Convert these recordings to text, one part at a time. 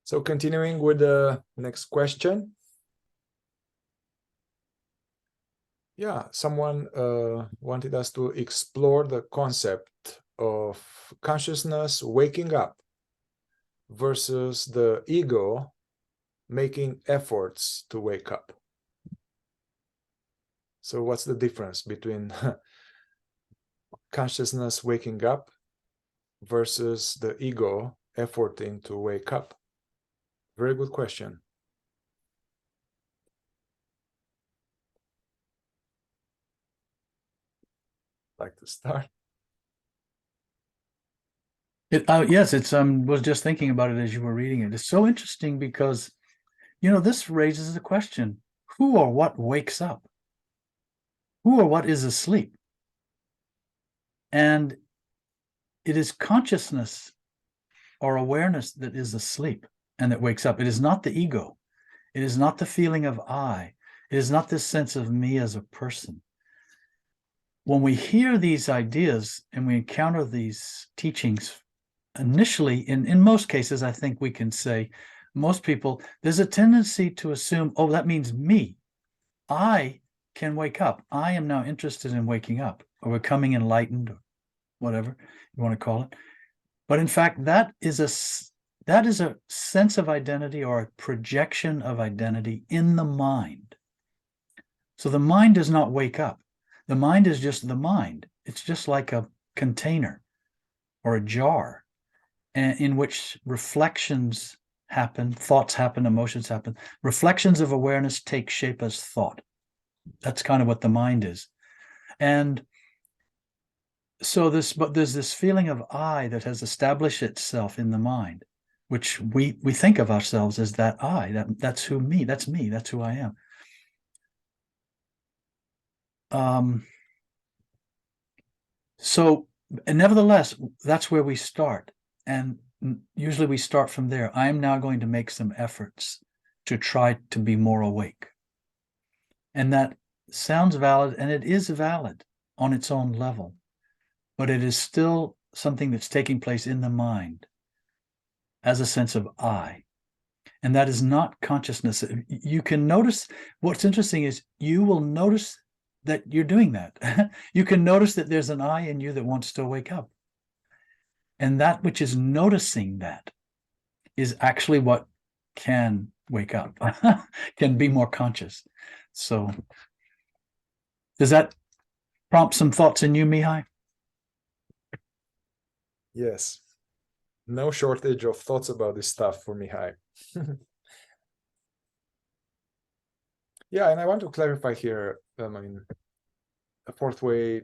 So continuing with the next question. Yeah, someone wanted us to explore the concept of consciousness waking up versus the ego making efforts to wake up. So what's the difference between consciousness waking up versus the ego efforting to wake up? Very good question. Like to start? Yes, it's was just thinking about it as you were reading it. It's so interesting because, this raises the question, who or what wakes up? Who or what is asleep? And it is consciousness or awareness that is asleep and that wakes up. It is not the ego. It is not the feeling of I. It is not this sense of me as a person. When we hear these ideas and we encounter these teachings, initially, in most cases, I think we can say, most people, there's a tendency to assume, oh, that means me. I can wake up. I am now interested in waking up or becoming enlightened, or whatever you want to call it. But in fact, that is a sense of identity or a projection of identity in the mind. So the mind does not wake up. The mind is just the mind. It's just like a container or a jar in which reflections happen, thoughts happen, emotions happen. Reflections of awareness take shape as thought. That's kind of what the mind is. And so there's this feeling of I that has established itself in the mind, which we think of ourselves as that I, that's who me, that's who I am. So, and nevertheless, that's where we start. And usually we start from there. I am now going to make some efforts to try to be more awake. And that sounds valid, and it is valid on its own level, but it is still something that's taking place in the mind as a sense of I. And that is not consciousness. You can notice, what's interesting is you will notice that you're doing that. You can notice that there's an I in you that wants to wake up. And that which is noticing that is actually what can wake up, can be more conscious. So does that prompt some thoughts in you, Mihai? Yes. No shortage of thoughts about this stuff for Mihai. Yeah, and I want to clarify here, I mean, a fourth way,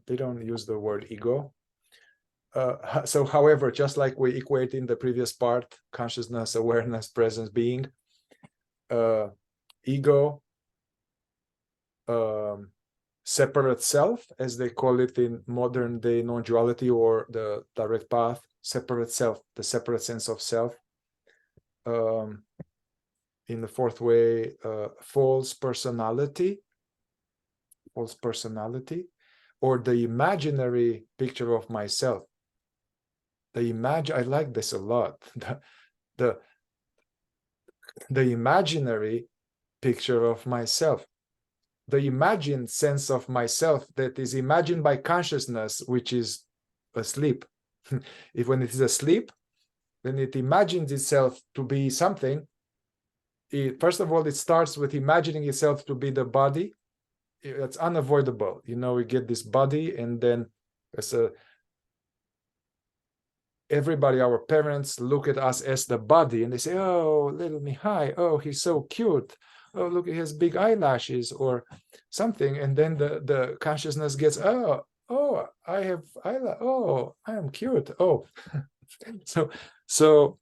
they don't use the word ego. So however, just like we equate in the previous part, consciousness, awareness, presence, being, ego, separate self, as they call it in modern day non-duality or the direct path, separate self, the separate sense of self. In the fourth way, false personality, or the imaginary picture of myself. I like this a lot. The imaginary picture of myself, the imagined sense of myself that is imagined by consciousness, which is asleep. When it is asleep, then it imagines itself to be something. First of all, it starts with imagining itself to be the body. It's unavoidable. We get this body, and then everybody, our parents, look at us as the body, and they say, oh, little Mihai, oh, he's so cute. Oh, look, he has big eyelashes or something. And then the consciousness gets, oh, I have eyelash. Oh, I am cute. Oh, so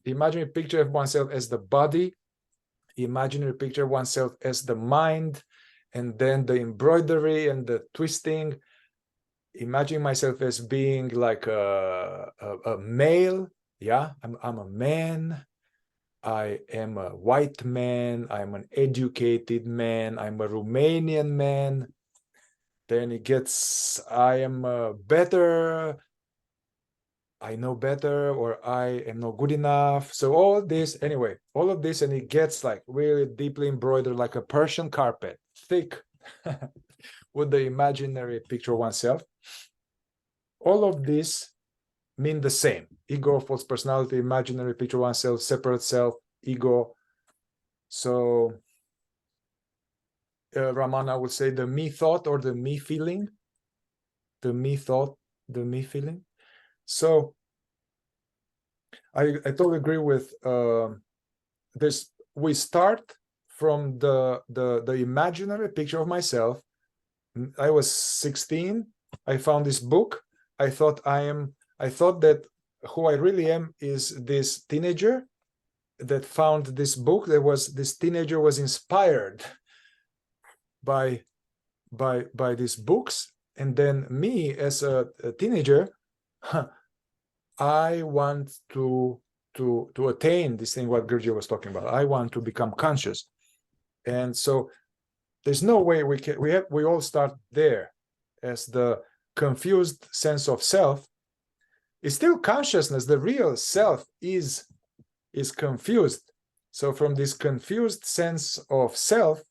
imagine a picture of oneself as the body, imaginary picture of oneself as the mind, and then the embroidery and the twisting. Imagine myself as being like a male. Yeah, I'm a man. I am a white man. I'm an educated man. I'm a Romanian man. Then it gets, I am a better I know better, or I am not good enough. So all this, anyway, all of this, and it gets like really deeply embroidered like a Persian carpet, thick, with the imaginary picture of oneself. All of this mean the same: ego, false personality, imaginary picture of oneself, separate self, ego. So Ramana would say the me thought or the me feeling, the me thought, the me feeling. So I totally agree with this. We start from the imaginary picture of myself. I was 16. I found this book. I thought that who I really am is this teenager that found this book. This teenager was inspired by these books, and then me as a teenager, I want to attain this thing what Gurdjieff was talking about. I want to become conscious, and so there's no way we all start there as the confused sense of self. It's still consciousness. The real self is confused. So from this confused sense of self,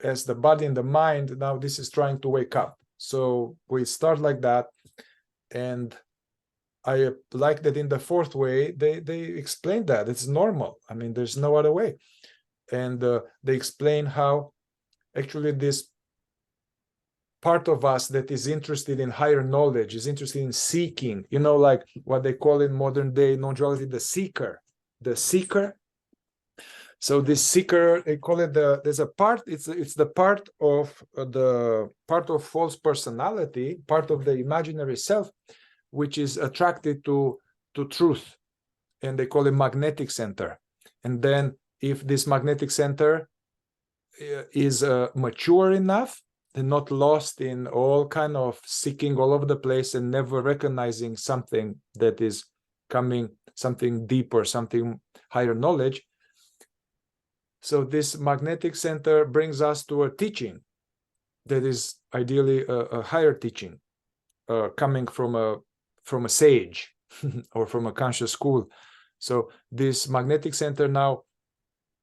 as the body and the mind, now this is trying to wake up. So we start like that, and I like that in the fourth way they explain that it's normal. I mean, there's no other way, and they explain how actually this part of us that is interested in higher knowledge, is interested in seeking, like what they call in modern day non-duality, the seeker. So this seeker, they call it there's a part, it's the part of false personality, part of the imaginary self, which is attracted to truth, and they call it magnetic center. And then if this magnetic center is mature enough, and not lost in all kind of seeking all over the place and never recognizing something that is coming, something deeper, something higher knowledge. So this magnetic center brings us to a teaching that is ideally a higher teaching, coming from a sage or from a conscious school. So this magnetic center now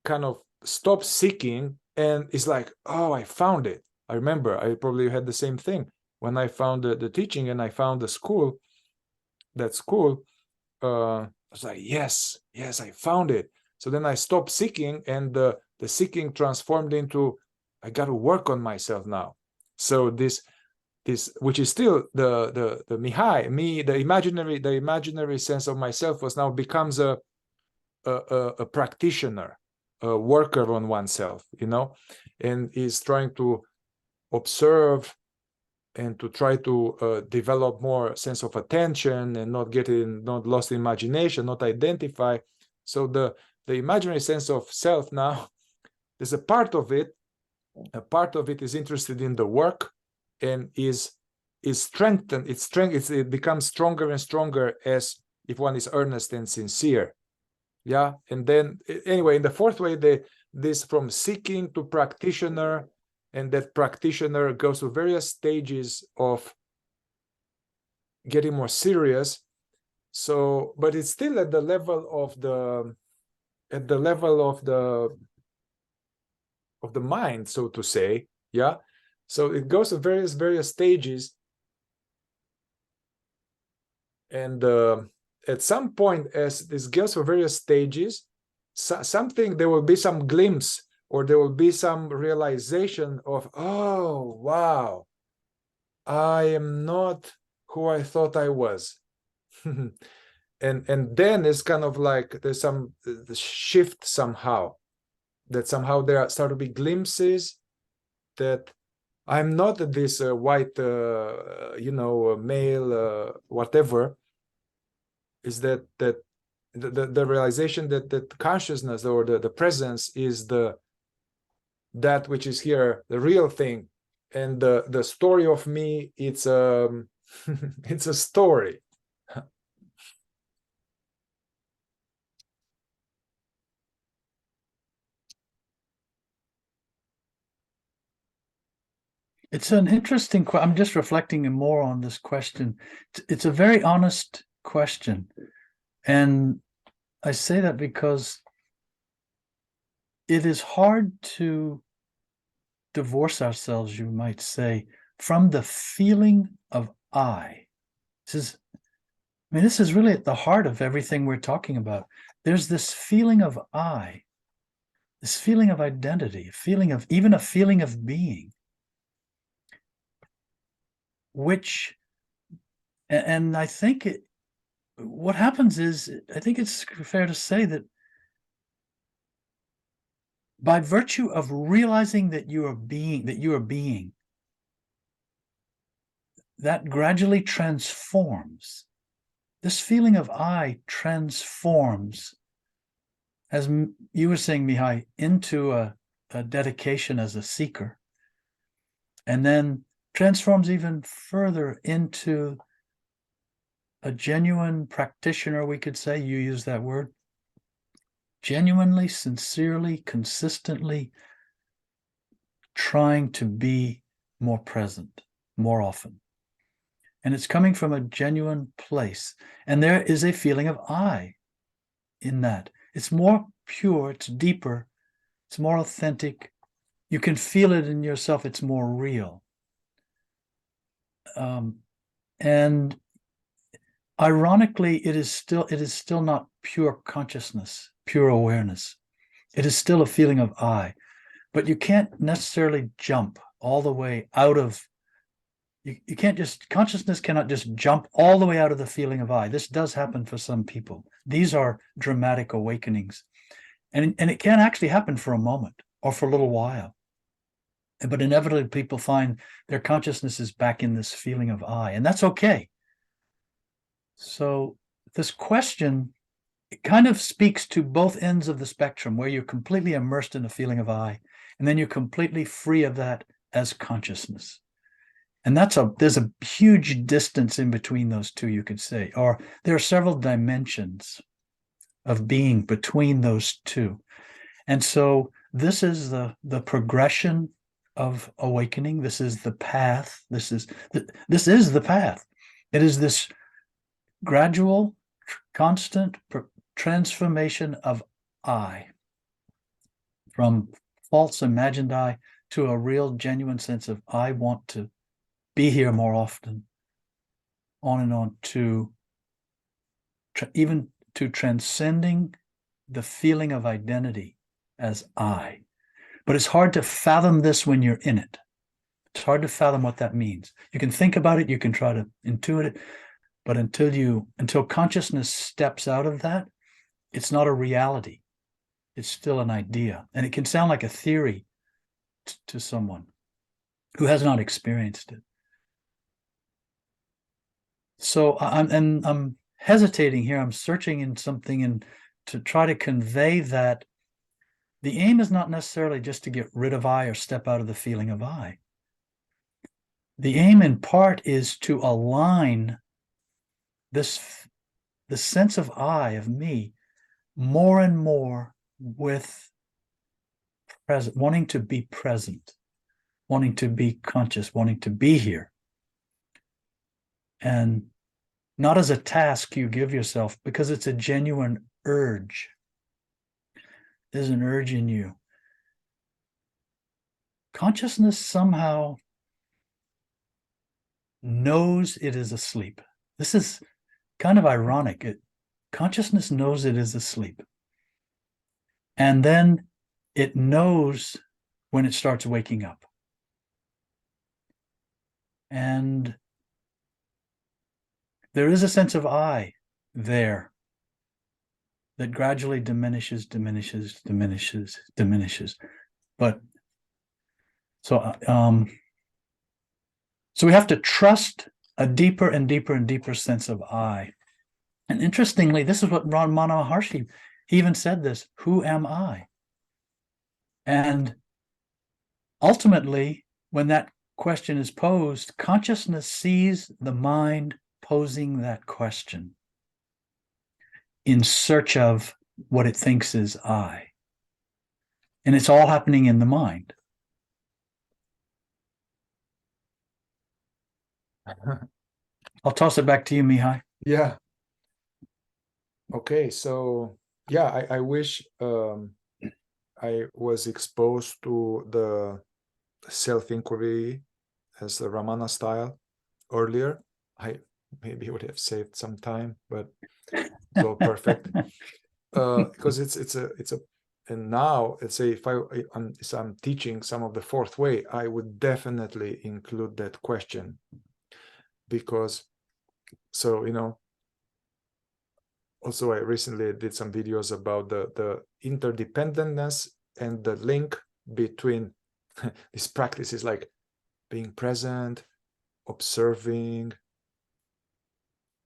kind of stops seeking and is like, oh, I found it. I remember I probably had the same thing when I found the teaching and I found the school. That school, I was like, yes, I found it. So then I stopped seeking, and the seeking transformed into, I got to work on myself now. So this, which is still the Mihai, me, the imaginary sense of myself was now becomes a practitioner, a worker on oneself, and is trying to observe and to try to develop more sense of attention and not lost in imagination, not identify. So the imaginary sense of self now, there's a part of it is interested in the work and is strengthened. It becomes stronger and stronger as if one is earnest and sincere. Yeah. And then anyway, in the fourth way, this from seeking to practitioner, and that practitioner goes through various stages of getting more serious. So, but it's still at the level of the mind, so to say. Yeah. So it goes through various stages, and at some point, as this goes through various stages, there will be some glimpse, or there will be some realization of, oh, wow, I am not who I thought I was. and then it's kind of like there's some shift somehow, that somehow there start to be glimpses that I'm not this white, male, whatever. Is that the realization that consciousness, or the presence, is that which is here, the real thing, and the story of me, it's it's a story. It's an interesting I'm just reflecting more on this question. It's a very honest question. And I say that because it is hard to divorce ourselves, you might say, from the feeling of I. This is really at the heart of everything we're talking about. There's this feeling of I, this feeling of identity, even a feeling of being, which, and I think what happens is, I think it's fair to say that by virtue of realizing that you are being, that gradually transforms. This feeling of I transforms, as you were saying, Mihai, into a dedication as a seeker, and then transforms even further into a genuine practitioner, we could say. You use that word. Genuinely, sincerely, consistently trying to be more present, more often. And it's coming from a genuine place. And there is a feeling of I in that. It's more pure, it's deeper, it's more authentic. You can feel it in yourself, it's more real. And ironically, it is still not pure consciousness, pure awareness. It is still a feeling of I. But you can't necessarily jump all the way out of, you can't just, consciousness cannot just jump all the way out of the feeling of I. This does happen for some people. These are dramatic awakenings. And it can actually happen for a moment or for a little while. But inevitably, people find their consciousness is back in this feeling of I, and that's okay. So this question, it kind of speaks to both ends of the spectrum, where you're completely immersed in the feeling of I, and then you're completely free of that as consciousness. And there's a huge distance in between those two, you could say, or there are several dimensions of being between those two. And so this is the progression of awakening. This is the path. This is the path. It is this gradual, constant transformation of I, from false imagined I to a real genuine sense of I want to be here more often, on and on, to even to transcending the feeling of identity as I. But it's hard to fathom this when you're in it. It's hard to fathom what that means. You can think about it, you can try to intuit it, but until consciousness steps out of that, it's not a reality. It's still an idea. And it can sound like a theory to someone who has not experienced it. So I'm hesitating here. I'm searching in something and to try to convey that the aim is not necessarily just to get rid of I or step out of the feeling of I. The aim in part is to align the sense of I, of me, more and more with present, wanting to be present, wanting to be conscious, wanting to be here. And not as a task you give yourself, because it's a genuine urge. There's an urge in you. Consciousness somehow knows it is asleep. This is kind of ironic. Consciousness knows it is asleep. And then it knows when it starts waking up. And there is a sense of I there that gradually diminishes. But so we have to trust a deeper and deeper sense of I. And interestingly, this is what Ramana Maharshi, he even said this: who am I? And ultimately, when that question is posed, consciousness sees the mind posing that question in search of what it thinks is I. And it's all happening in the mind. I'll toss it back to you, Mihai. Yeah. Okay, so yeah, I wish I was exposed to the self-inquiry as the Ramana style earlier. I maybe would have saved some time, but it's all perfect. Because it's a and now let's say if I'm teaching some of the fourth way, I would definitely include that question, because so also I recently did some videos about the interdependentness and the link between these practices like being present, observing,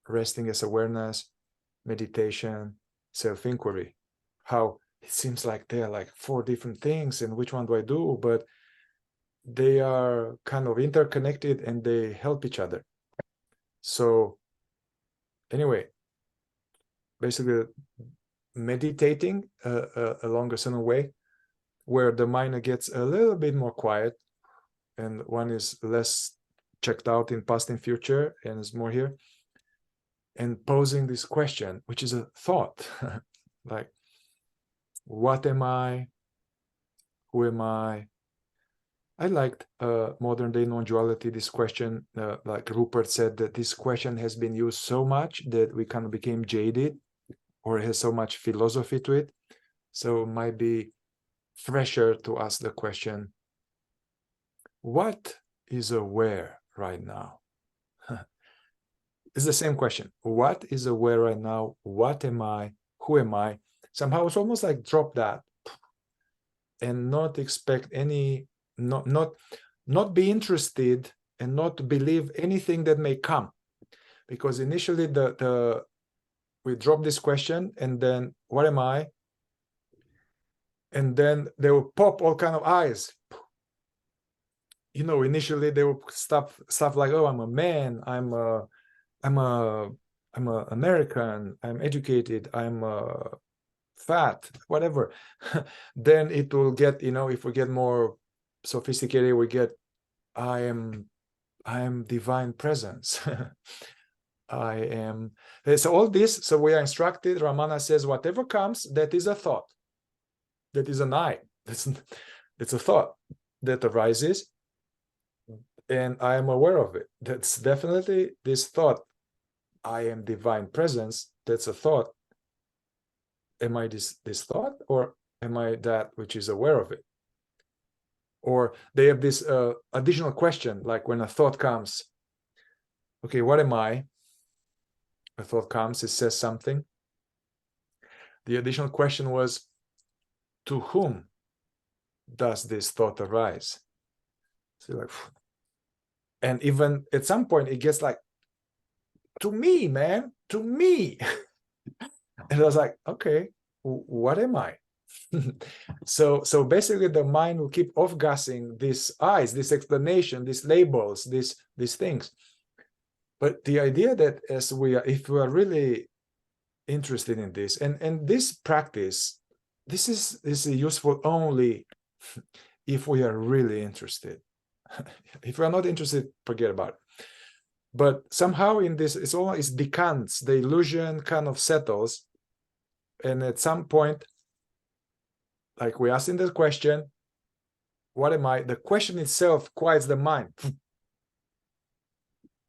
resting as awareness, meditation, self-inquiry. How it seems like they're like four different things, and which one do I do? But they are kind of interconnected and they help each other. So anyway, basically meditating along a certain way where the mind gets a little bit more quiet and one is less checked out in past and future and is more here, and posing this question, which is a thought like, what am I? Who am I? I liked modern day non-duality, this question, like Rupert said, that this question has been used so much that we kind of became jaded, or it has so much philosophy to it. So it might be fresher to ask the question, what is aware right now? It's the same question. What is aware right now? What am I? Who am I? Somehow it's almost like drop that and not expect any, not be interested and not believe anything that may come, because initially the we drop this question and then what am I, and then they will pop all kind of eyes. Initially they will stuff like, oh, I'm a man, I'm a American, I'm educated, I'm fat, whatever. Then it will get, if we get more sophisticated, we get, I am divine presence. I am. So all this, so we are instructed, Ramana says, whatever comes, that is a thought. That is an I. It's a thought that arises, and I am aware of it. That's definitely this thought. I am divine presence. That's a thought. Am I this thought, or am I that which is aware of it? Or they have this additional question, like when a thought comes, okay, what am I? A thought comes, it says something. The additional question was, to whom does this thought arise? So like, and even at some point it gets like, to me, man, to me. And I was like, okay, what am I? So basically the mind will keep off-gassing these eyes, this explanation, these labels, these things. But the idea that if we are really interested in this, and this practice, this is useful only if we are really interested. If we are not interested, forget about it. But somehow in this, it decants, the illusion kind of settles, and at some point, like we asked in the question, what am I? The question itself quiets the mind,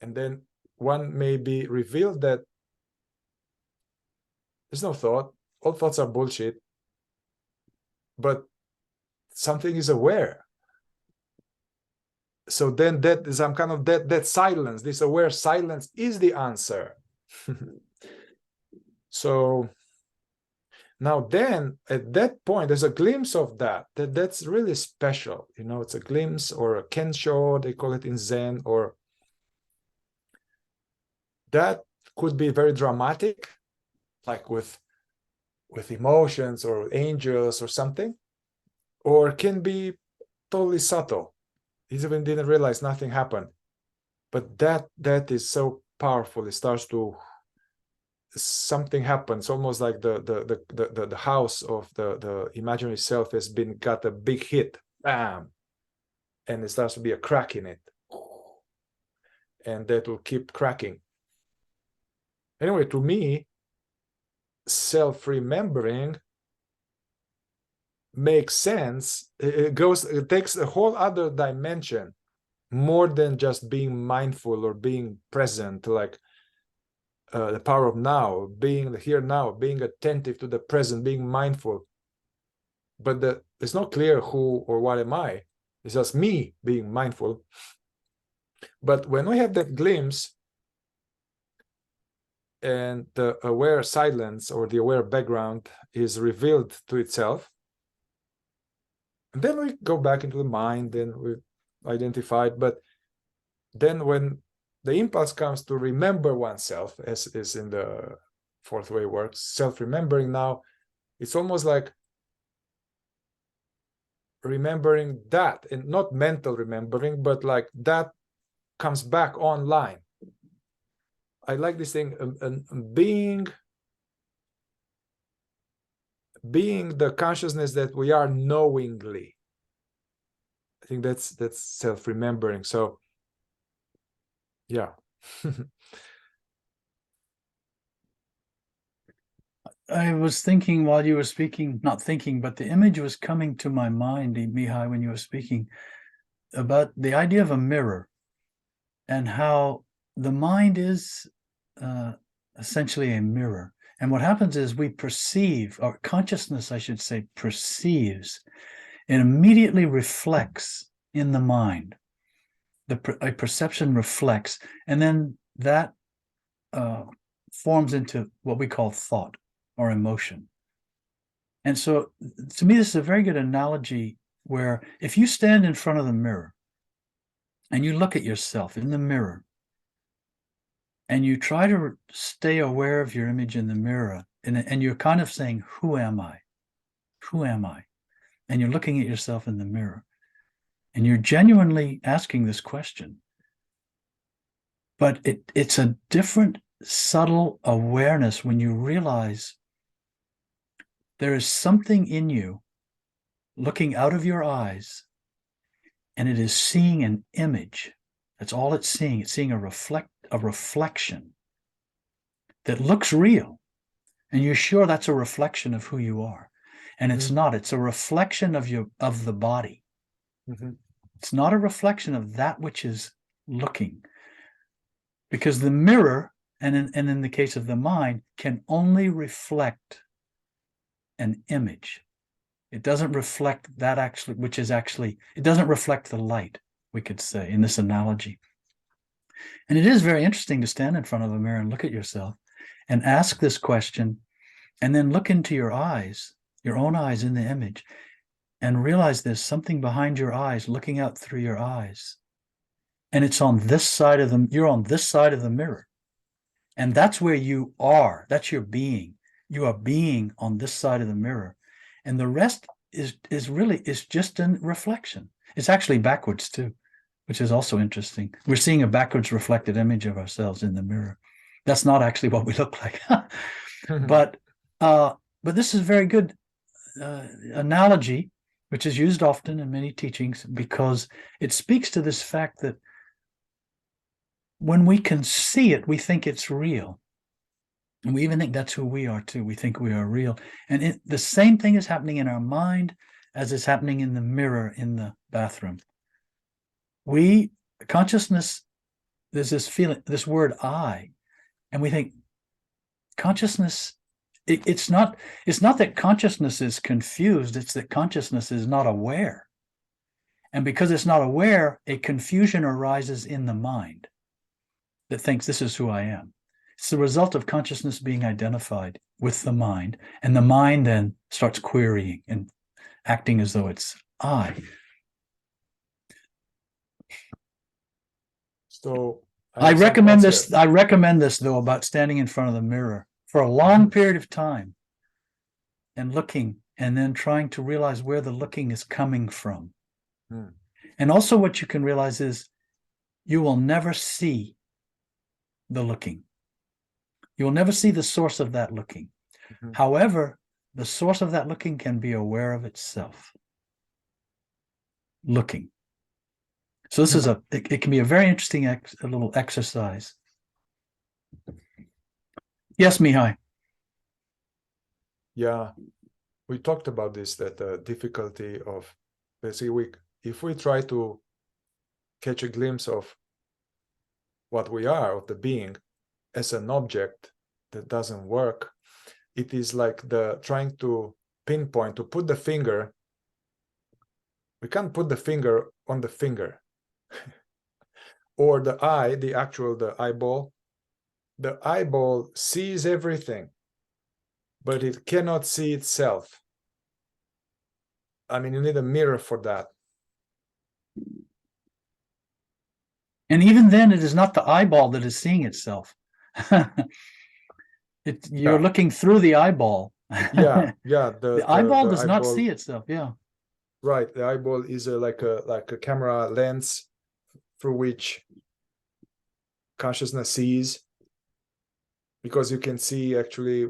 and then one may be revealed that there's no thought. All thoughts are bullshit, but something is aware. So then that is some kind of that silence, this aware silence is the answer. So now then at that point, there's a glimpse of that's really special. It's a glimpse, or a kensho, they call it in Zen, or that could be very dramatic, like with emotions or angels or something, or can be totally subtle. He even didn't realize nothing happened. But that is so powerful. It starts to, something happens, almost like the house of the imaginary self has got a big hit, bam, and it starts to be a crack in it, and that will keep cracking. Anyway, to me, self-remembering makes sense. It takes a whole other dimension, more than just being mindful or being present, like the power of now, being here now, being attentive to the present, being mindful. But it's not clear who or what am I. It's just me being mindful. But when we have that glimpse and the aware silence or the aware background is revealed to itself, and then we go back into the mind and we identify it. But then when the impulse comes to remember oneself, as is in the fourth way works, self-remembering now, it's almost like remembering that, and not mental remembering, but like that comes back online. I like this thing, being the consciousness that we are knowingly. I think that's self-remembering. So yeah. I was thinking while you were speaking, not thinking, but the image was coming to my mind, Mihai, when you were speaking, about the idea of a mirror and how the mind is essentially a mirror. And what happens is we perceive, or consciousness, I should say, perceives, and immediately reflects in the mind. A perception reflects, and then that forms into what we call thought or emotion. And so to me, this is a very good analogy where if you stand in front of the mirror and you look at yourself in the mirror and you try to stay aware of your image in the mirror, and you're kind of saying, who am I? Who am I? And you're looking at yourself in the mirror and you're genuinely asking this question. But it's a different, subtle awareness when you realize there is something in you looking out of your eyes, and it is seeing an image. That's all it's seeing. It's seeing a reflection that looks real. And you're sure that's a reflection of who you are. And it's not. It's a reflection of the body. It's not a reflection of that which is looking. Because the mirror, and in the case of the mind, can only reflect an image. It doesn't reflect that it doesn't reflect the light, we could say, in this analogy. And it is very interesting to stand in front of a mirror and look at yourself and ask this question, and then look into your eyes, your own eyes in the image, and realize there's something behind your eyes looking out through your eyes. And it's on this side of you're on this side of the mirror. And that's where you are. That's your being. You are being on this side of the mirror. And the rest is just a reflection. It's actually backwards too, which is also interesting. We're seeing a backwards reflected image of ourselves in the mirror. That's not actually what we look like. But this is a very good analogy, which is used often in many teachings, because it speaks to this fact that when we can see it, we think it's real. And we even think that's who we are too. We think we are real. And the same thing is happening in our mind as is happening in the mirror in the bathroom. Consciousness, there's this feeling, this word I, and we think consciousness, it's not that consciousness is confused, it's that consciousness is not aware. And because it's not aware, a confusion arises in the mind that thinks this is who I am. It's the result of consciousness being identified with the mind, and the mind then starts querying and acting as though it's I. So I recommend this though, about standing in front of the mirror for a long period of time and looking, and then trying to realize where the looking is coming from. And also what you can realize is you will never see the looking. You will never see the source of that looking. However, the source of that looking can be aware of itself. Looking. So this is it can be a very interesting a little exercise. Yes, Mihai. Yeah, we talked about this, that the difficulty of basically if we try to catch a glimpse of what we are, of the being, as an object, that doesn't work. It is like the trying to pinpoint, to put the finger. We can't put the finger on the finger. Or the eye, the eyeball. The eyeball sees everything, but it cannot see itself. I mean, you need a mirror for that. And even then, it is not the eyeball that is seeing itself. You're looking through the eyeball. Yeah. The eyeball does not eyeball, see itself. Yeah. right. The eyeball is like a camera lens through which consciousness sees, because you can see actually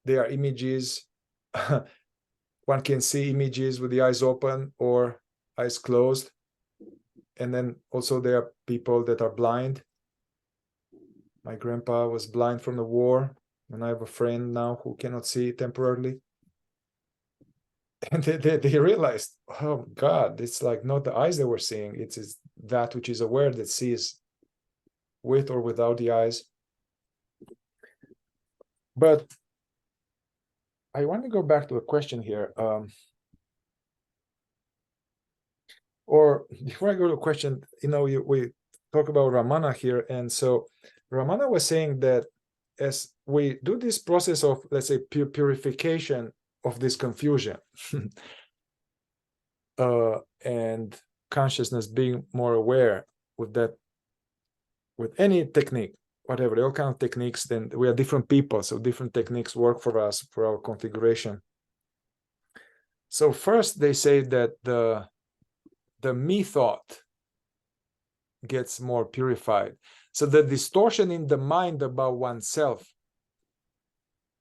there are images. One can see images with the eyes open or eyes closed. And then also there are people that are blind. My grandpa was blind from the war, and I have a friend now who cannot see temporarily. And they realized, oh God, it's like not the eyes that we're seeing, it's that which is aware that sees with or without the eyes. But I want to go back to a question here. Or before I go to a question, we talk about Ramana here. And so Ramana was saying that as we do this process of, let's say, purification of this confusion, and consciousness being more aware with that, with any technique, whatever, all kind of techniques, then we are different people, so different techniques work for us, for our configuration. So first they say that the me thought gets more purified. So the distortion in the mind about oneself,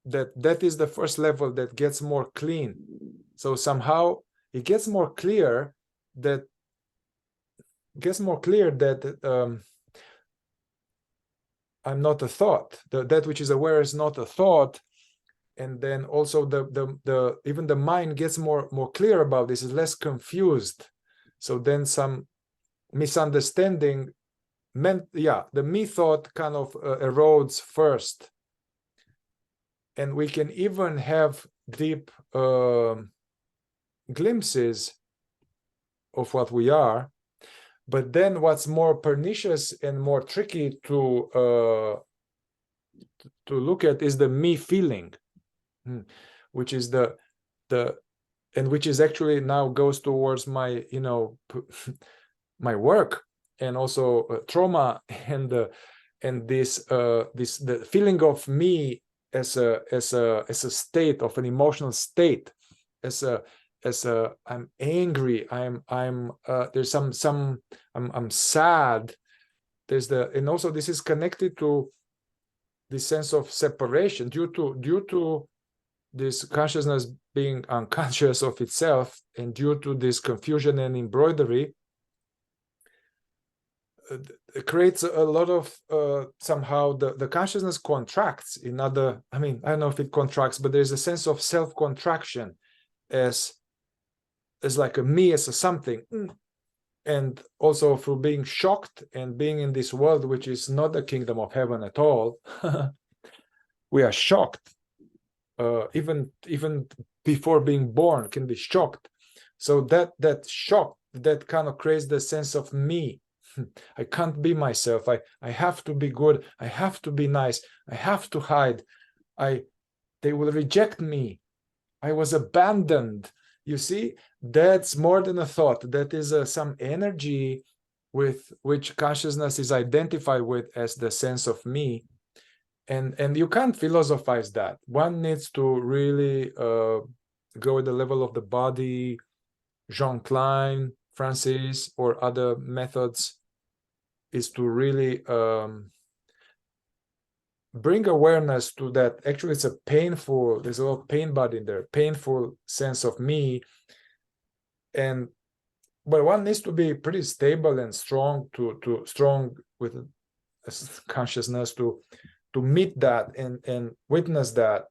that is the first level that gets more clean. So somehow it gets more clear that I'm not a thought. That which is aware is not a thought. And then also the even the mind gets more clear about this, is less confused. So then some misunderstanding meant, the me thought kind of erodes first. And we can even have deep glimpses of what we are. But then what's more pernicious and more tricky to look at is the me feeling, which is and which is actually now goes towards my my work, and also trauma, and this the feeling of me as a state of an emotional state, as a I'm angry, I'm there's some I'm sad. There's and also this is connected to the sense of separation due to this consciousness being unconscious of itself, and due to this confusion and embroidery, it creates a lot of somehow the consciousness contracts in other, I don't know if it contracts, but there's a sense of self-contraction as like a me, as a something. And also through being shocked and being in this world which is not the kingdom of heaven at all, we are shocked. Even before being born can be shocked. So that shock, that kind of creates the sense of me. I can't be myself. I have to be good. I have to be nice. I have to hide. They will reject me. I was abandoned. You see, that's more than a thought. That is some energy with which consciousness is identified with as the sense of me. And you can't philosophize that. One needs to really go at the level of the body. Jean Klein, Francis, or other methods is to really bring awareness to that. Actually, it's a painful, there's a lot of pain body in there, painful sense of me. But one needs to be pretty stable and strong strong with consciousness to meet that and witness that.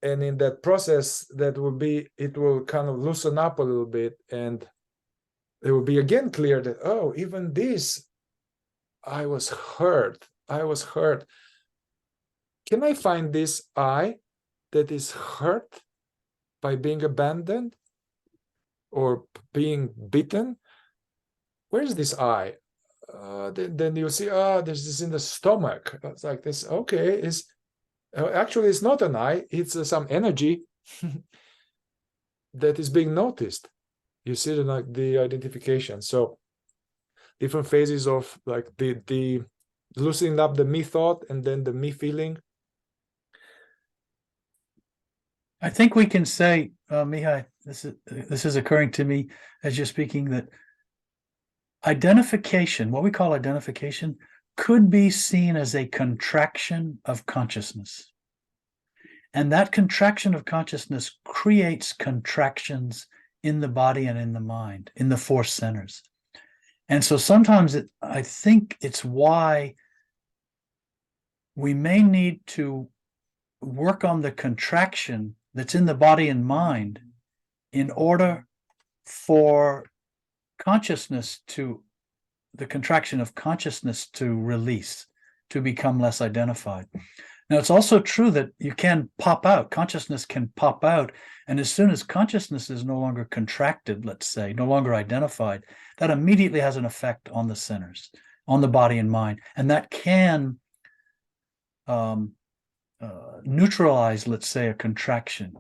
And in that process, it will kind of loosen up a little bit, and it will be again clear that, oh, even this, I was hurt. Can I find this I that is hurt by being abandoned or being beaten? Where's this I? Then you see, there's this in the stomach. It's like this, okay, actually it's not an I, it's some energy that is being noticed. You see the identification. So different phases of like the loosening up the me thought and then the me feeling. I think we can say, Mihai, this is occurring to me as you're speaking, that identification, what we call identification, could be seen as a contraction of consciousness. And that contraction of consciousness creates contractions in the body and in the mind, in the four centers. And so sometimes I think it's why we may need to work on the contraction that's in the body and mind in order for the contraction of consciousness to release, to become less identified. Now, it's also true that you can pop out, consciousness can pop out, and as soon as consciousness is no longer contracted, let's say, no longer identified, that immediately has an effect on the centers, on the body and mind, and that can neutralize, let's say, a contraction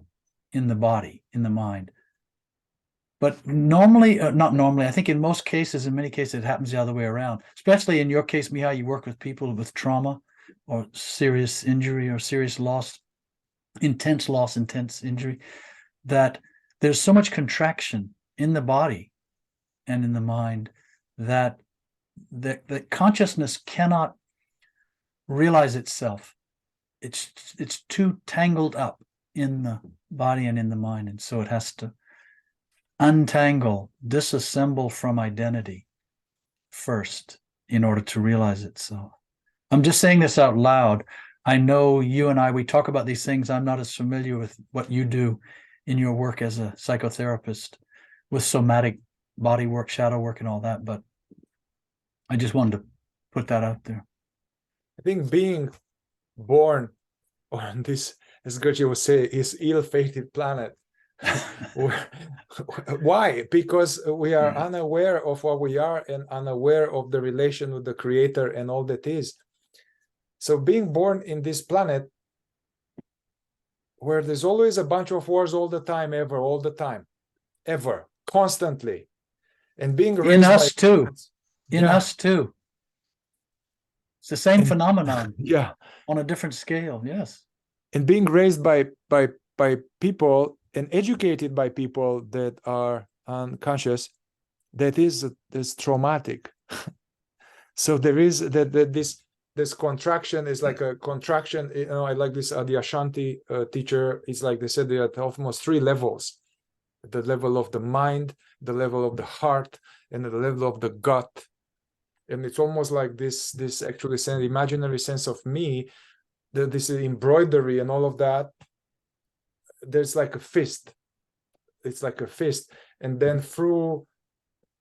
in the body, in the mind. But normally, not normally, I think in most cases, in many cases, it happens the other way around. Especially in your case, Mihai, you work with people with trauma or serious injury or serious loss, intense injury, that there's so much contraction in the body and in the mind that consciousness cannot realize itself. It's too tangled up in the body and in the mind, and so it has to untangle, disassemble from identity first in order to realize itself. I'm just saying this out loud. I know you and we talk about these things. I'm not as familiar with what you do in your work as a psychotherapist with somatic body work, shadow work, and all that, but I just wanted to put that out there. I think being born on this, as Gertrude would say, is ill-fated planet. Why? Because we are unaware of what we are and unaware of the relation with the Creator and all that is. So being born in this planet where there's always a bunch of wars all the time, ever, constantly, and being raised in us by too, in us too. It's the same phenomenon, yeah, on a different scale. Yes, and being raised by people and educated by people that are unconscious, that's traumatic. So there is this contraction is like a contraction. I like this. The Ashanti teacher is like, they said there are almost 3 levels: the level of the mind, the level of the heart, and the level of the gut. And it's almost like this actually imaginary sense of me, this embroidery and all of that. There's like a fist. It's like a fist, and then through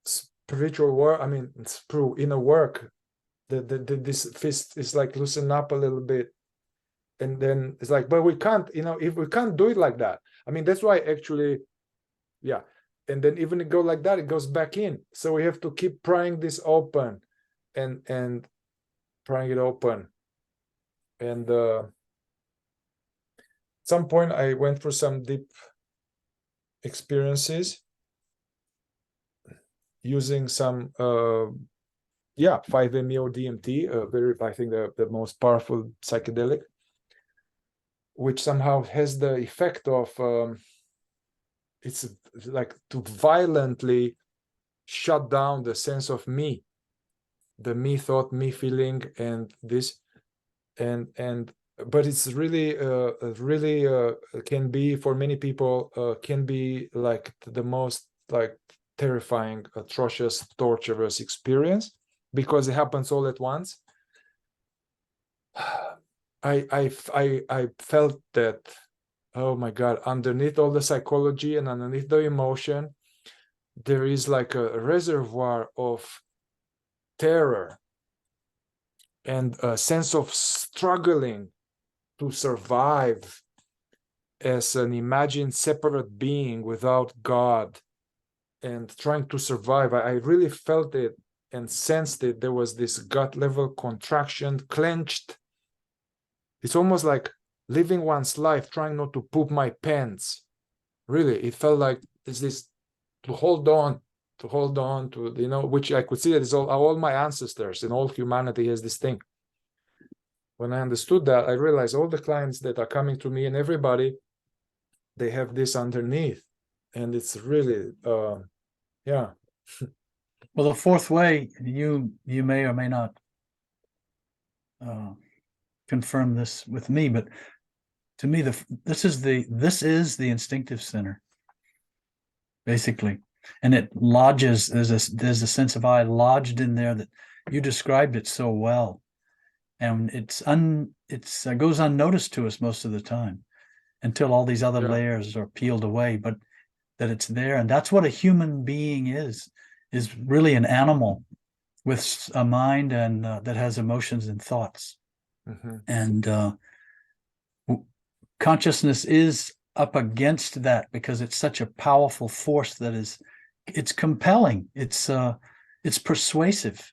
spiritual work, through inner work, this fist is like loosen up a little bit, and then it's like, but we can't, if we can't do it like that. That's why actually, yeah. And then even it go like that, it goes back in. So we have to keep prying this open, and prying it open. And at some point, I went through some deep experiences using some 5-MeO DMT, I think the most powerful psychedelic, which somehow has the effect of it's like to violently shut down the sense of me, the me thought, me feeling, and this, and but it's really can be, for many people, can be like the most like terrifying, atrocious, torturous experience, because it happens all at once. I felt that, oh my God, underneath all the psychology and underneath the emotion, there is like a reservoir of terror and a sense of struggling to survive as an imagined separate being without God and trying to survive. I really felt it and sensed it. There was this gut level contraction, clenched. It's almost like living one's life trying not to poop my pants. Really, it felt like it's this to hold on to, which I could see that is all my ancestors and all humanity has this thing. When I understood that, I realized all the clients that are coming to me and everybody, they have this underneath, and it's really, yeah. Well, the fourth way, you may or may not confirm this with me, but to me, this is the instinctive center, basically, and it lodges. There's a sense of I lodged in there that you described it so well, and it's goes unnoticed to us most of the time until all these other layers are peeled away. But that it's there, and that's what a human being is really an animal with a mind and that has emotions and thoughts. Mm-hmm. And consciousness is up against that because it's such a powerful force that it's compelling, it's persuasive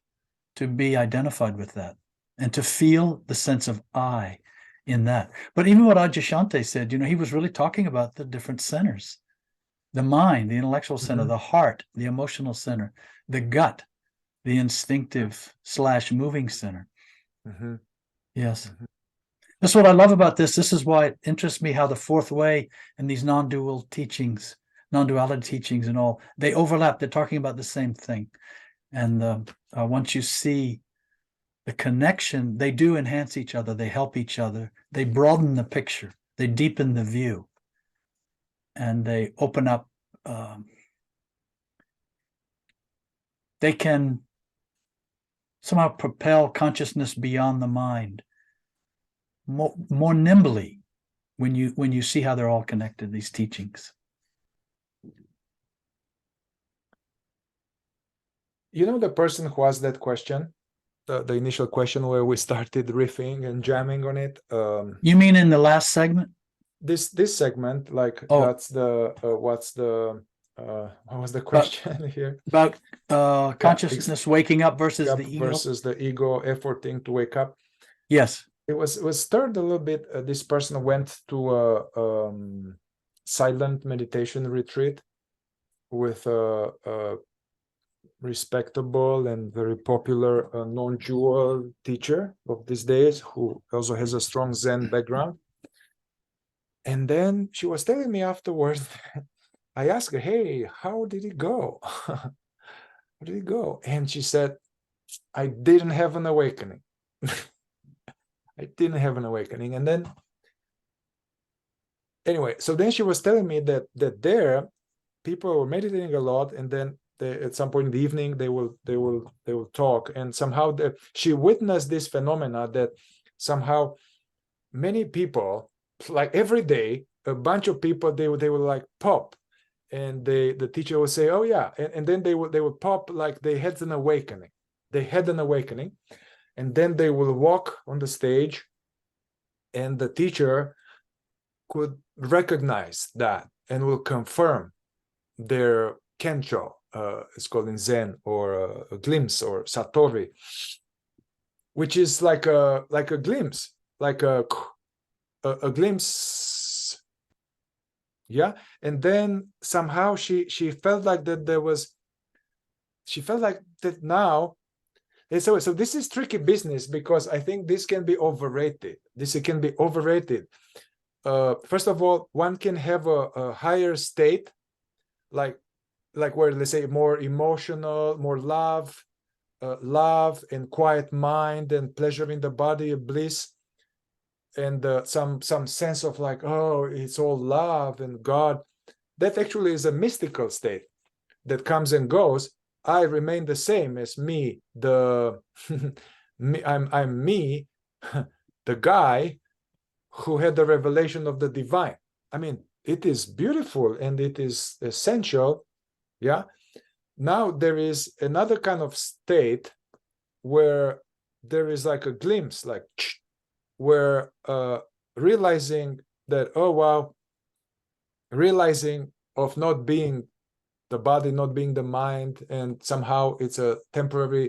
to be identified with that and to feel the sense of I in that. But even what Adyashanti said, he was really talking about the different centers: the mind, the intellectual center, the heart, the emotional center, the gut, the instinctive / moving center. Mm-hmm. Yes. Mm-hmm. That's what I love about this. This is why it interests me how the fourth way and these non-duality teachings and all, they overlap. They're talking about the same thing. And once you see the connection, they do enhance each other. They help each other. They broaden the picture. They deepen the view. And they open up. They can somehow propel consciousness beyond the mind more nimbly when you see how they're all connected, these teachings. The person who asked that question, the initial question where we started riffing and jamming on it. You mean in the last segment? This segment, like, that's the what was the question here? About consciousness waking up versus the ego. Versus the ego efforting to wake up. Yes. It was stirred a little bit. This person went to a silent meditation retreat with a respectable and very popular non-dual teacher of these days who also has a strong Zen background. And then she was telling me afterwards, I asked her, hey, how did it go? How did it go? And she said, I didn't have an awakening. I didn't have an awakening. And then, anyway, so then she was telling me that there people were meditating a lot, and then at some point in the evening they will talk, and somehow she witnessed this phenomena that somehow many people, like every day, a bunch of people, they would like pop, and the teacher would say, oh yeah, and then they would pop like they had an awakening. They had an awakening, and then they will walk on the stage, and the teacher could recognize that and will confirm their kensho, it's called in Zen, or a glimpse, or satori, which is like a glimpse, like a glimpse. Yeah. And then somehow she felt like that she felt like that now. And so this is tricky business, because I think this can be overrated. First of all, one can have a higher state, like where, let's say, more emotional, more love and quiet mind and pleasure in the body, bliss, and some sense of like, oh, it's all love and God. That actually is a mystical state that comes and goes. I remain the same as me. I'm me the guy who had the revelation of the divine. I mean, it is beautiful and it is essential. Yeah. Now there is another kind of state where there is like a glimpse, like where realizing that, oh wow, realizing of not being the body, not being the mind, and somehow it's a temporary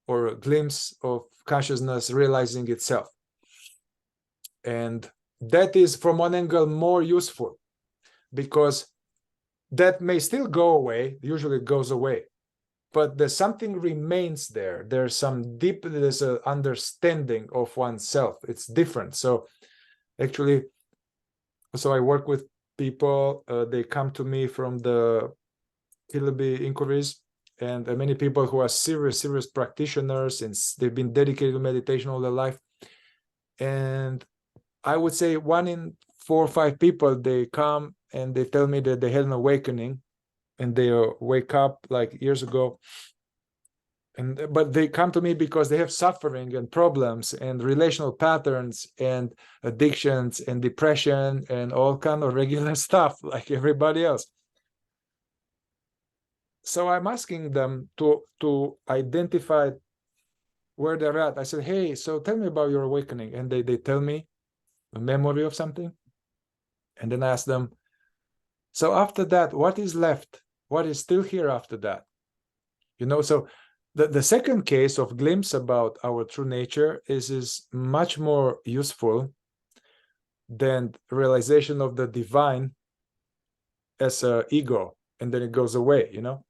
or a glimpse of consciousness realizing itself. And that is from one angle more useful, because that may still go away, usually it goes away, but there's something remains there. There's some deep, there's an understanding of oneself. It's different. So actually, so I work with people, they come to me from the Kilby inquiries, and many people who are serious practitioners, and they've been dedicated to meditation all their life. And I would say 1 in 4 or 5 people, they come and they tell me that they had an awakening, and they wake up like years ago. But they come to me because they have suffering and problems and relational patterns and addictions and depression and all kind of regular stuff like everybody else. So I'm asking them to identify where they're at. I said, hey, so tell me about your awakening. And they tell me a memory of something. And then I ask them, so after that, what is left? What is still here after that? You know, so the second case of glimpse about our true nature is much more useful than realization of the divine as an ego, and then it goes away, you know.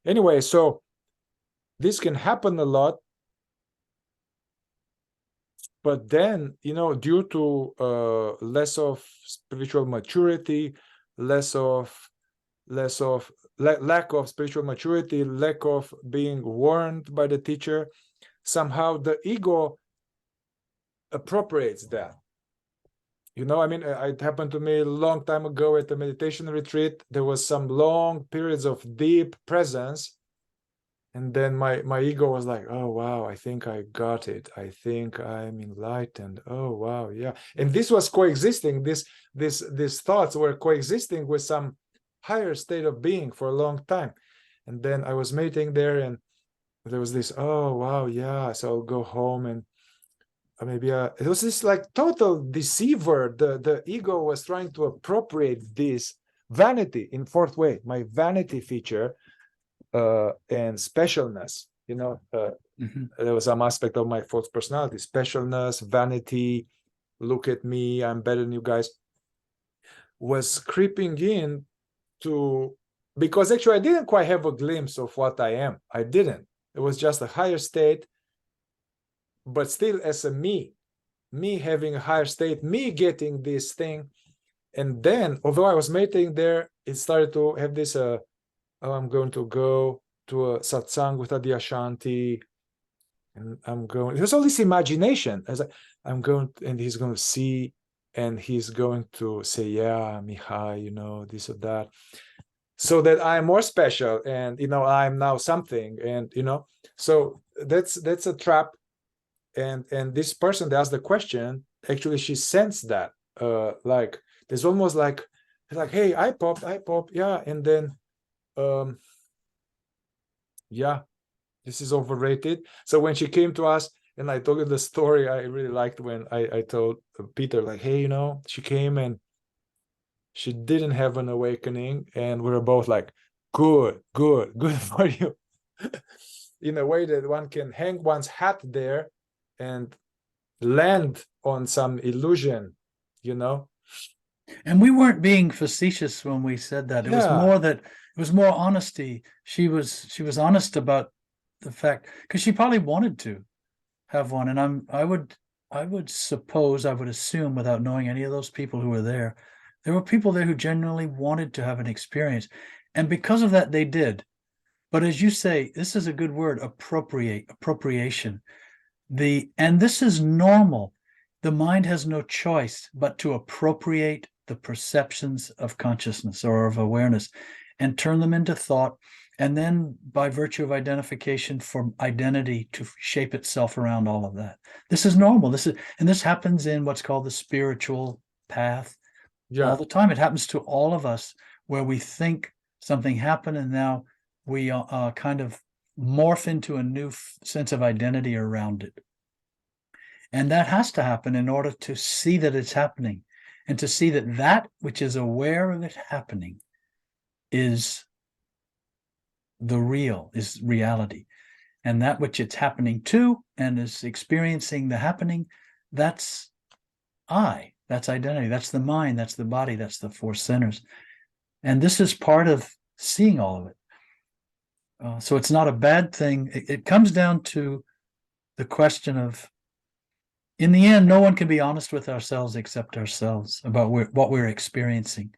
Anyway, so this can happen a lot, but then, you know, due to less of spiritual maturity, lack of spiritual maturity, lack of being warned by the teacher, somehow the ego appropriates that. You know, I mean, it happened to me a long time ago at the meditation retreat. There was some long periods of deep presence. And then my ego was like, oh, wow, I think I got it. I think I'm enlightened. Oh, wow, yeah. And this was coexisting. These thoughts were coexisting with some higher state of being for a long time. And then I was meditating there, and there was this, oh, wow, yeah. So I'll go home, and maybe it was this like total deceiver. The ego was trying to appropriate this vanity in 4th way, my vanity feature, and specialness, you know. There was some aspect of my false personality, specialness, vanity, look at me, I'm better than you guys, was creeping in to, because actually I didn't quite have a glimpse of what I am. I didn't. It was just a higher state, but still as a me having a higher state, me getting this thing. And then, although I was meditating there, it started to have this oh, I'm going to go to a satsang with Adi Ashanti, and I'm going, there's all this imagination as I'm going, and he's going to see, and he's going to say, yeah, Mihai, you know, this or that, so that I'm more special, and, you know, I'm now something, and, you know, so that's a trap. And this person that asked the question, actually, she sensed that, like, there's almost like, hey, I popped, yeah, and then, yeah, this is overrated. So when she came to us and I told her the story, I really liked when I told Peter, like, hey, you know, she came and she didn't have an awakening, and we were both like, good for you. In a way that one can hang one's hat there and land on some illusion, you know. And we weren't being facetious when we said that. It was more that it was more honesty. She was honest about the fact, because she probably wanted to have one. And I would assume, without knowing any of those people who were there were people there who genuinely wanted to have an experience. And because of that, they did. But as you say, this is a good word, appropriation. And this is normal. The mind has no choice but to appropriate the perceptions of consciousness or of awareness and turn them into thought And then by virtue of identification, for identity to shape itself around all of that. This is normal. This happens in what's called the spiritual path all the time. It happens to all of us, where we think something happened and now we kind of morph into a new sense of identity around it. And that has to happen in order to see that it's happening, and to see that that which is aware of it happening is the real, is reality. And that which it's happening to and is experiencing the happening, that's I, that's identity, that's the mind, that's the body, that's the four centers. And this is part of seeing all of it. So it's not a bad thing. It comes down to the question of, in the end, no one can be honest with ourselves except ourselves about what we're experiencing.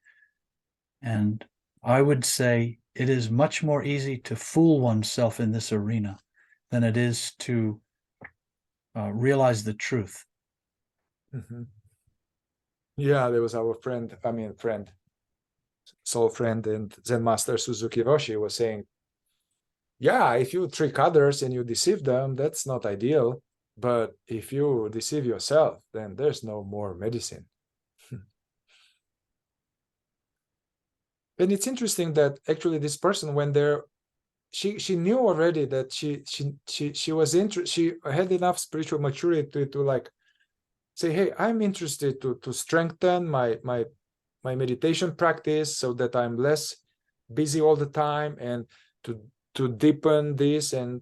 And I would say it is much more easy to fool oneself in this arena than it is to realize the truth. Mm-hmm. Yeah, there was our soul friend and Zen master Suzuki Roshi was saying, yeah, if you trick others and you deceive them, that's not ideal. But if you deceive yourself, then there's no more medicine. And it's interesting that actually this person, when there, she knew already that she was she had enough spiritual maturity to like say, hey, I'm interested to strengthen my meditation practice so that I'm less busy all the time, and to deepen this, and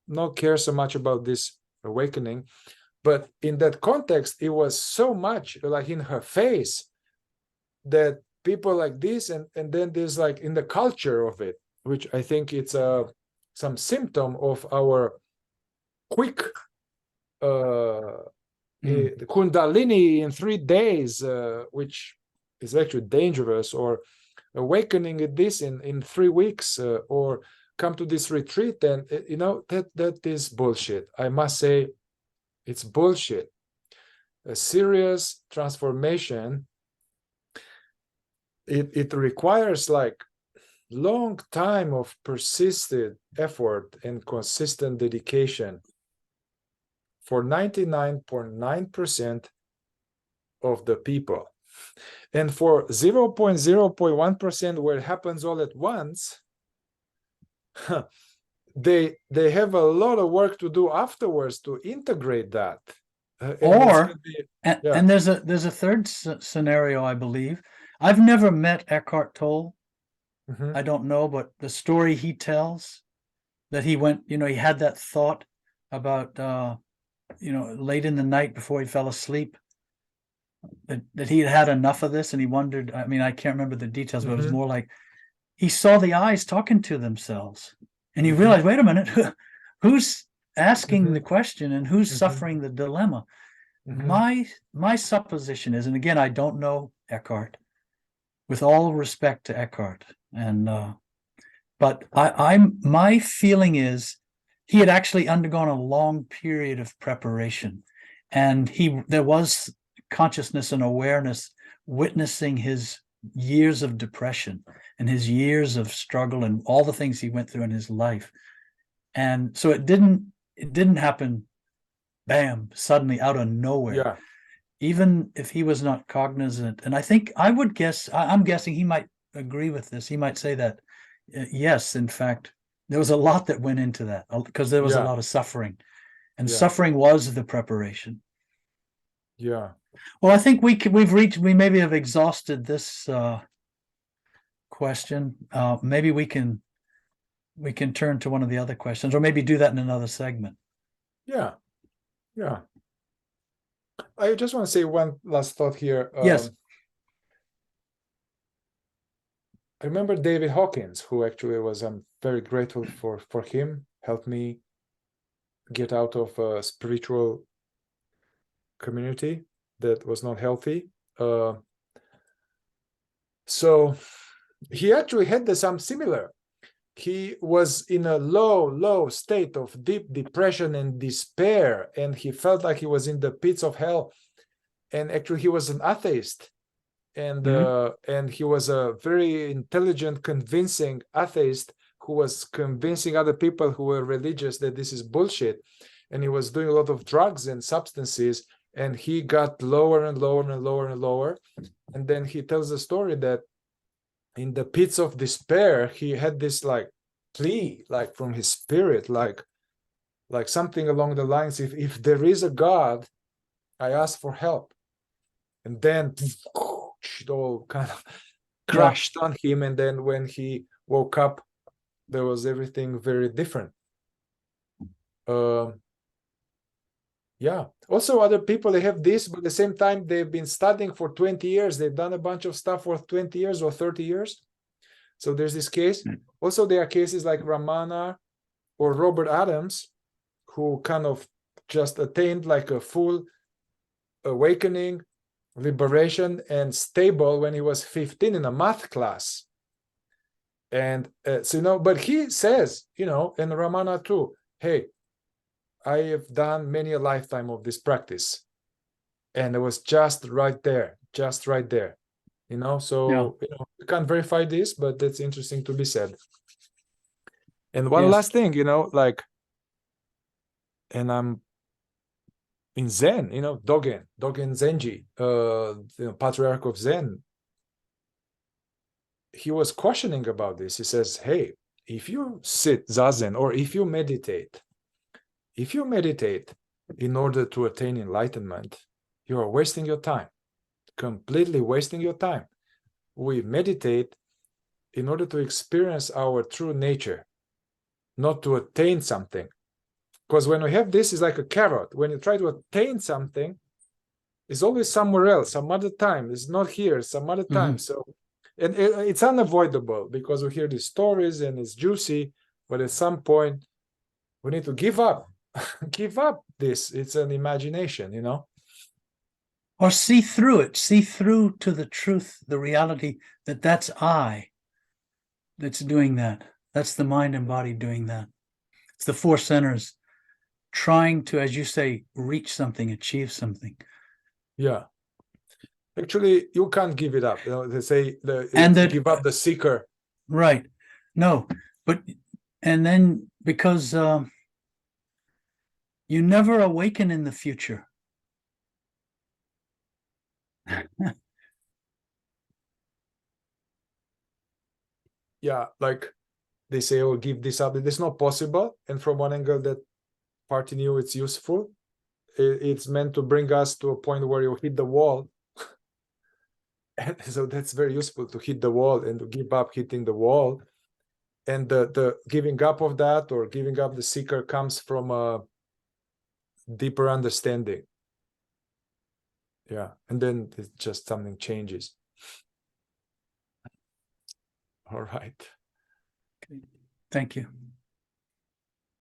not care so much about this awakening. But in that context, it was so much like in her face that people like this, and then there's like in the culture of it, which I think it's some symptom of our quick the Kundalini in 3 days, which is actually dangerous, or awakening at this in 3 weeks, or come to this retreat, and that is bullshit. I must say, it's bullshit. A serious transformation, it requires like long time of persistent effort and consistent dedication for 99.9% of the people. And for 0.0.1% where it happens all at once, they have a lot of work to do afterwards to integrate that. And there's a third scenario, I believe. I've never met Eckhart Tolle. I don't know, but the story he tells, that he went, he had that thought about late in the night before he fell asleep, that he had enough of this, and he wondered, I can't remember the details, but it was more like he saw the eyes talking to themselves, and he realized, wait a minute, who's asking the question, and who's suffering the dilemma? My supposition is, and again, I don't know Eckhart, with all respect to Eckhart, and but my feeling is he had actually undergone a long period of preparation, and there was consciousness and awareness witnessing his years of depression and his years of struggle and all the things he went through in his life. And so it didn't happen, bam, suddenly out of nowhere. Even if he was not cognizant. And I'm guessing he might agree with this. He might say that, yes, in fact, there was a lot that went into that, because there was a lot of suffering, and suffering was the preparation. Well, I think we maybe have exhausted this question. Maybe we can turn to one of the other questions, or maybe do that in another segment. I just want to say one last thought here. Yes. I remember David Hawkins, who actually I'm very grateful for him, helped me get out of a spiritual community that was not healthy. So he actually had some similar. He was in a low state of deep depression and despair, and he felt like he was in the pits of hell. And actually, he was an atheist, and he was a very intelligent, convincing atheist who was convincing other people who were religious that this is bullshit, and he was doing a lot of drugs and substances, and he got lower and lower and lower and lower. And then he tells the story that in the pits of despair, he had this like plea, like from his spirit, like something along the lines, if there is a God, I ask for help. And then it all kind of crashed on him. And then when he woke up, there was everything very different. Yeah. Also, other people, they have this, but at the same time, they've been studying for 20 years. They've done a bunch of stuff for 20 years or 30 years. So there's this case. Also, there are cases like Ramana or Robert Adams, who kind of just attained like a full awakening, liberation, and stable when he was 15 in a math class. And so, but he says, and Ramana too, hey, I have done many a lifetime of this practice. And it was just right there. So we can't verify this, but that's interesting to be said. And one last thing, and I'm in Zen, Dogen Zenji, the patriarch of Zen, he was questioning about this. He says, hey, if you sit zazen, or if you meditate in order to attain enlightenment, you are wasting your time, completely wasting your time. We meditate in order to experience our true nature, not to attain something. Because when we have this, it's like a carrot. When you try to attain something, it's always somewhere else, some other time. It's not here, some other time. So, and it's unavoidable because we hear these stories and it's juicy, but at some point we need to give up. Give up this. It's an imagination, Or see through it, see through to the truth, the reality that that's I that's doing that. That's the mind and body doing that. It's the four centers trying to, as you say, reach something, achieve something. Yeah. Actually, you can't give it up. They say give up the seeker. Right. No, and then because you never awaken in the future. Yeah, like they say, oh, give this up. It's not possible. And from one angle, that party knew it's useful. It's meant to bring us to a point where you hit the wall. And so that's very useful, to hit the wall and to give up hitting the wall. And the giving up of that, or giving up the seeker, comes from a deeper understanding. Yeah. And then it's just something changes. All right. Okay. Thank you.